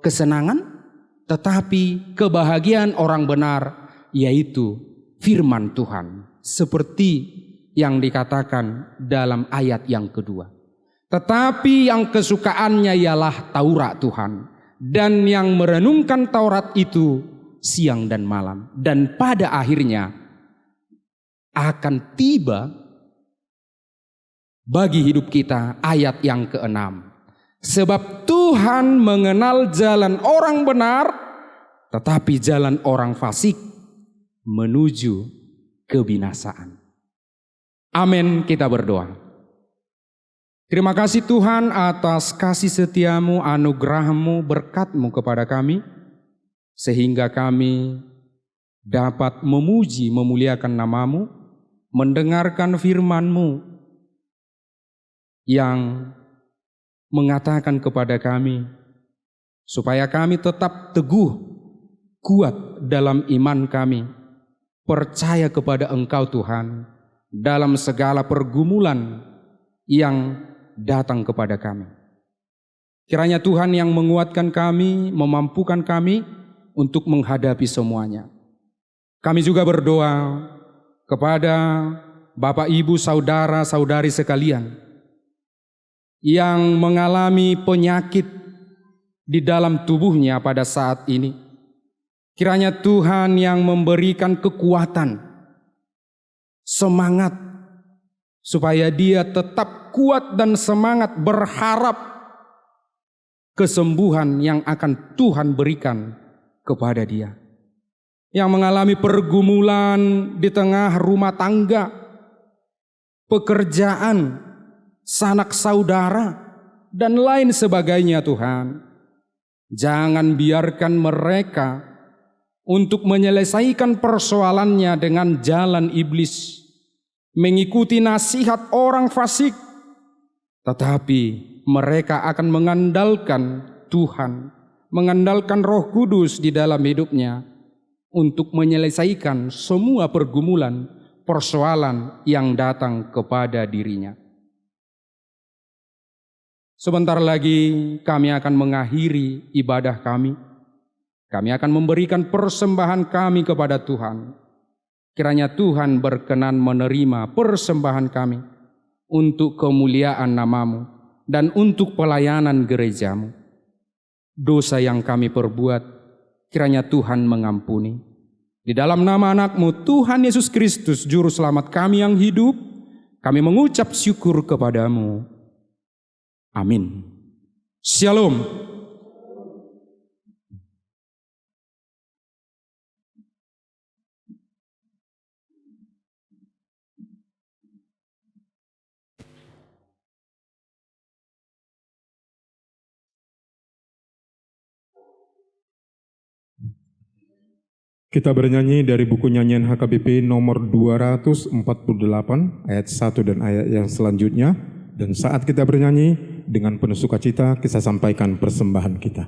kesenangan, tetapi kebahagiaan orang benar yaitu firman Tuhan. Seperti yang dikatakan dalam ayat yang kedua. Tetapi yang kesukaannya ialah Taurat Tuhan. Dan yang merenungkan Taurat itu siang dan malam. Dan pada akhirnya akan tiba bagi hidup kita ayat yang ke-6. Sebab Tuhan mengenal jalan orang benar, tetapi jalan orang fasik menuju kebinasaan. Amin, kita berdoa. Terima kasih Tuhan atas kasih setiamu, anugerahmu, berkatmu kepada kami. Sehingga kami dapat memuji, memuliakan namamu, mendengarkan firman-Mu yang mengatakan kepada kami supaya kami tetap teguh, kuat dalam iman kami, percaya kepada Engkau Tuhan dalam segala pergumulan yang datang kepada kami. Kiranya Tuhan yang menguatkan kami, memampukan kami untuk menghadapi semuanya. Kami juga berdoa kepada Bapak, Ibu, saudara-saudari sekalian yang mengalami penyakit di dalam tubuhnya pada saat ini. Kiranya Tuhan yang memberikan kekuatan, semangat, supaya dia tetap kuat dan semangat berharap kesembuhan yang akan Tuhan berikan kepada dia. Yang mengalami pergumulan di tengah rumah tangga, pekerjaan, sanak saudara, dan lain sebagainya Tuhan. Jangan biarkan mereka untuk menyelesaikan persoalannya dengan jalan iblis, mengikuti nasihat orang fasik, tetapi mereka akan mengandalkan Tuhan, mengandalkan Roh Kudus di dalam hidupnya untuk menyelesaikan semua pergumulan, persoalan yang datang kepada dirinya. Sebentar lagi kami akan mengakhiri ibadah kami. Kami akan memberikan persembahan kami kepada Tuhan. Kiranya Tuhan berkenan menerima persembahan kami untuk kemuliaan nama-Mu dan untuk pelayanan gereja-Mu. Dosa yang kami perbuat, kiranya Tuhan mengampuni. Di dalam nama anakmu Tuhan Yesus Kristus, Juru Selamat kami yang hidup, kami mengucap syukur kepadamu. Amin. Shalom. Kita bernyanyi dari buku nyanyian HKBP nomor 248 ayat 1 dan ayat yang selanjutnya. Dan saat kita bernyanyi dengan penuh sukacita kita sampaikan persembahan kita.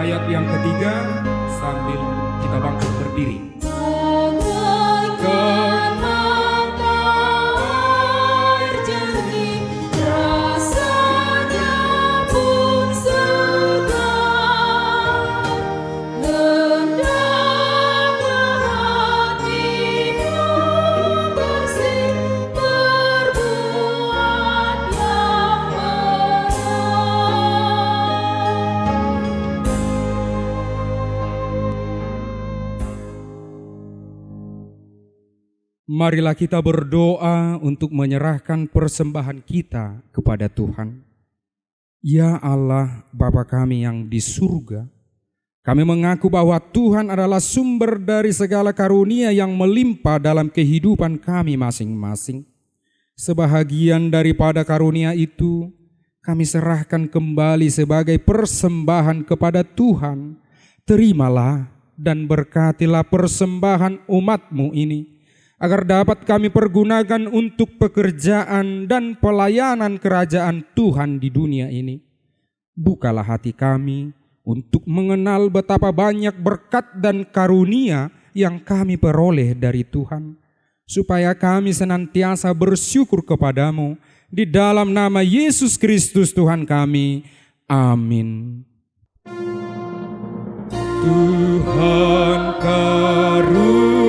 Ayat yang ketiga sambil kita bangkit berdiri. Bagaikan mata air jernih, rasanya pun segar. Hendaklah hatimu bersih, berbuat yang benar. Marilah kita berdoa untuk menyerahkan persembahan kita kepada Tuhan. Ya Allah, Bapa kami yang di surga, kami mengaku bahwa Tuhan adalah sumber dari segala karunia yang melimpah dalam kehidupan kami masing-masing. Sebahagian daripada karunia itu, kami serahkan kembali sebagai persembahan kepada Tuhan. Terimalah dan berkatilah persembahan umat-Mu ini, agar dapat kami pergunakan untuk pekerjaan dan pelayanan kerajaan Tuhan di dunia ini. Bukalah hati kami untuk mengenal betapa banyak berkat dan karunia yang kami peroleh dari Tuhan, supaya kami senantiasa bersyukur kepadamu di dalam nama Yesus Kristus Tuhan kami. Amin. Tuhan karunia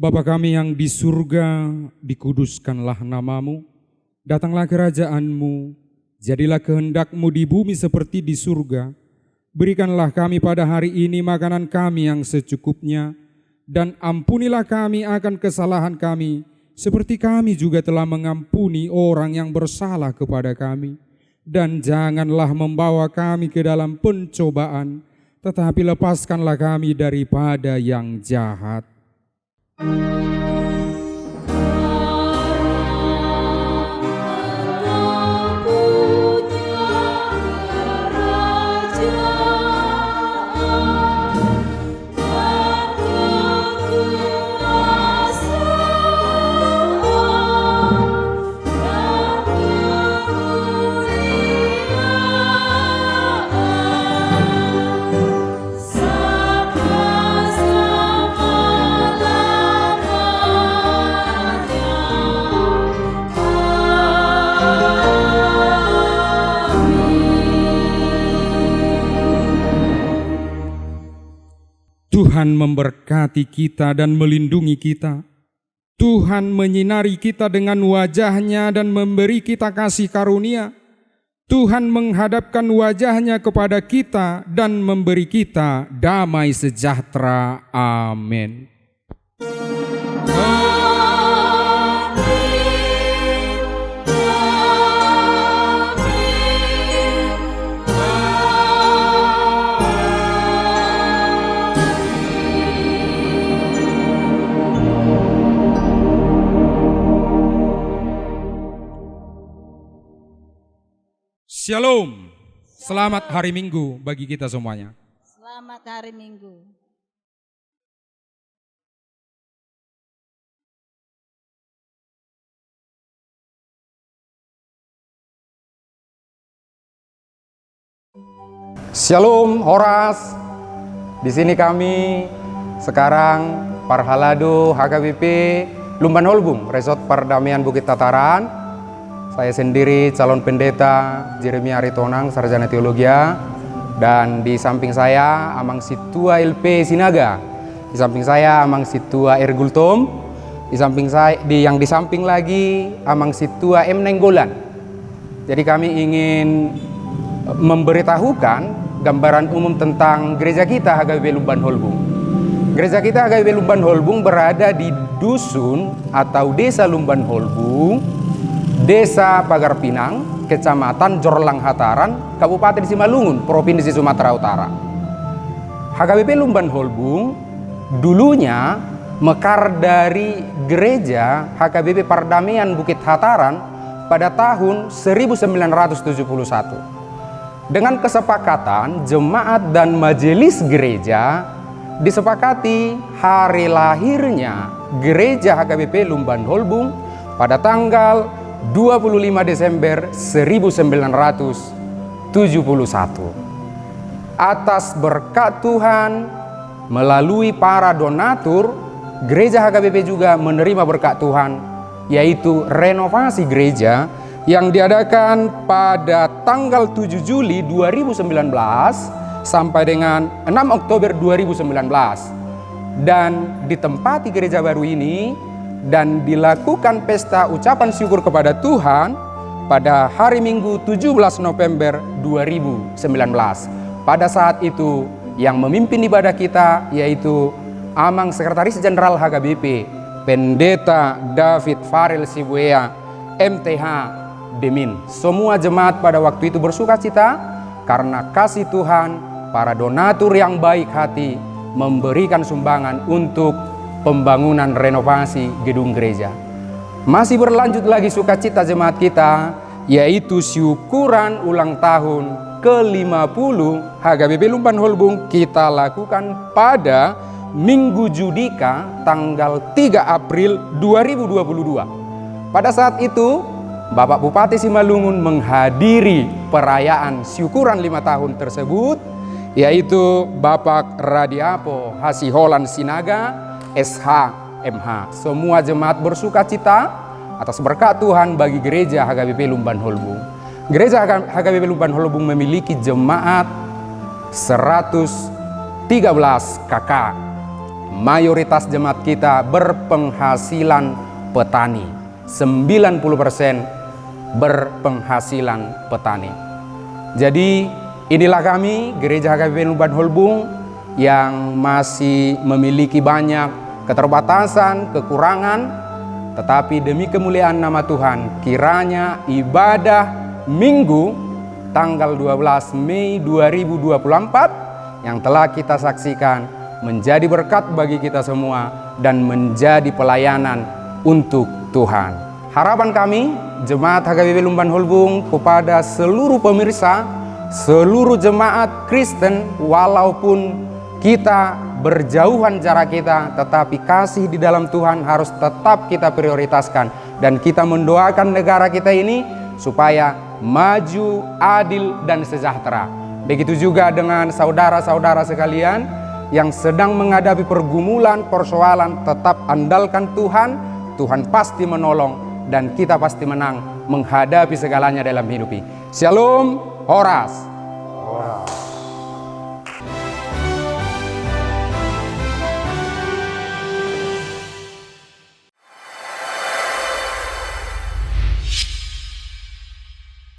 Bapa kami yang di surga, dikuduskanlah namamu, datanglah kerajaan-Mu, jadilah kehendak-Mu di bumi seperti di surga. Berikanlah kami pada hari ini makanan kami yang secukupnya, dan ampunilah kami akan kesalahan kami, seperti kami juga telah mengampuni orang yang bersalah kepada kami. Dan janganlah membawa kami ke dalam pencobaan, tetapi lepaskanlah kami daripada yang jahat. Tuhan memberkati kita dan melindungi kita. Tuhan menyinari kita dengan wajah-Nya dan memberi kita kasih karunia. Tuhan menghadapkan wajah-Nya kepada kita dan memberi kita damai sejahtera. Amin. Shalom, selamat hari Minggu bagi kita semuanya. Selamat hari Minggu. Shalom Horas. Di sini kami sekarang Parhalado HKBP Lumban Holbung, Resort Perdamaian Bukit Tataran. Saya sendiri calon pendeta Jeremia Aritonang, sarjana teologia, dan di samping saya Amang Situa LP Sinaga, di samping saya Amang Situa Ergultom, di samping saya yang di samping lagi Amang Situa M Nenggolan. Jadi kami ingin memberitahukan gambaran umum tentang gereja kita HKBP Lumban Holbung. Gereja kita HKBP Lumban Holbung berada di dusun atau desa Lumban Holbung, Desa Pagar Pinang, Kecamatan Jorlang Hataran, Kabupaten Simalungun, Provinsi Sumatera Utara. HKBP Lumban Holbung dulunya mekar dari gereja HKBP Perdamaian Bukit Hataran pada tahun 1971. Dengan kesepakatan jemaat dan majelis gereja disepakati hari lahirnya gereja HKBP Lumban Holbung pada tanggal 25 Desember 1971. Atas berkat Tuhan melalui para donatur, gereja HKBP juga menerima berkat Tuhan, yaitu renovasi gereja yang diadakan pada tanggal 7 Juli 2019 sampai dengan 6 Oktober 2019. Dan ditempati gereja baru ini dan dilakukan pesta ucapan syukur kepada Tuhan pada hari Minggu 17 November 2019. Pada saat itu yang memimpin ibadah kita yaitu Amang Sekretaris Jenderal HKBP Pendeta David Farel Sibuea MTH Demin. Semua jemaat pada waktu itu bersuka cita karena kasih Tuhan, para donatur yang baik hati memberikan sumbangan untuk pembangunan renovasi gedung gereja. Masih berlanjut lagi sukacita jemaat kita, yaitu syukuran ulang tahun ke-50 HKBP Lumban Holbung kita lakukan pada Minggu Judika tanggal 3 April 2022. Pada saat itu, Bapak Bupati Simalungun menghadiri perayaan syukuran 5 tahun tersebut, yaitu Bapak Radiapo Hasiholan Sinaga SH-MH. Semua jemaat bersuka cita atas berkat Tuhan bagi gereja HKBP Lumban Holbung. Gereja HKBP Lumban Holbung memiliki jemaat 113 KK. Mayoritas jemaat kita berpenghasilan petani. 90% berpenghasilan petani. Jadi inilah kami, gereja HKBP Lumban Holbung, yang masih memiliki banyak keterbatasan, kekurangan, tetapi demi kemuliaan nama Tuhan, kiranya ibadah Minggu tanggal 12 Mei 2024 yang telah kita saksikan menjadi berkat bagi kita semua dan menjadi pelayanan untuk Tuhan. Harapan kami, Jemaat HKBP Lumban Holbung, kepada seluruh pemirsa, seluruh jemaat Kristen, walaupun kita berjauhan jarak kita, tetapi kasih di dalam Tuhan harus tetap kita prioritaskan. Dan kita mendoakan negara kita ini supaya maju, adil, dan sejahtera. Begitu juga dengan saudara-saudara sekalian yang sedang menghadapi pergumulan, persoalan, tetap andalkan Tuhan. Tuhan pasti menolong dan kita pasti menang menghadapi segalanya dalam hidup ini. Shalom, Horas.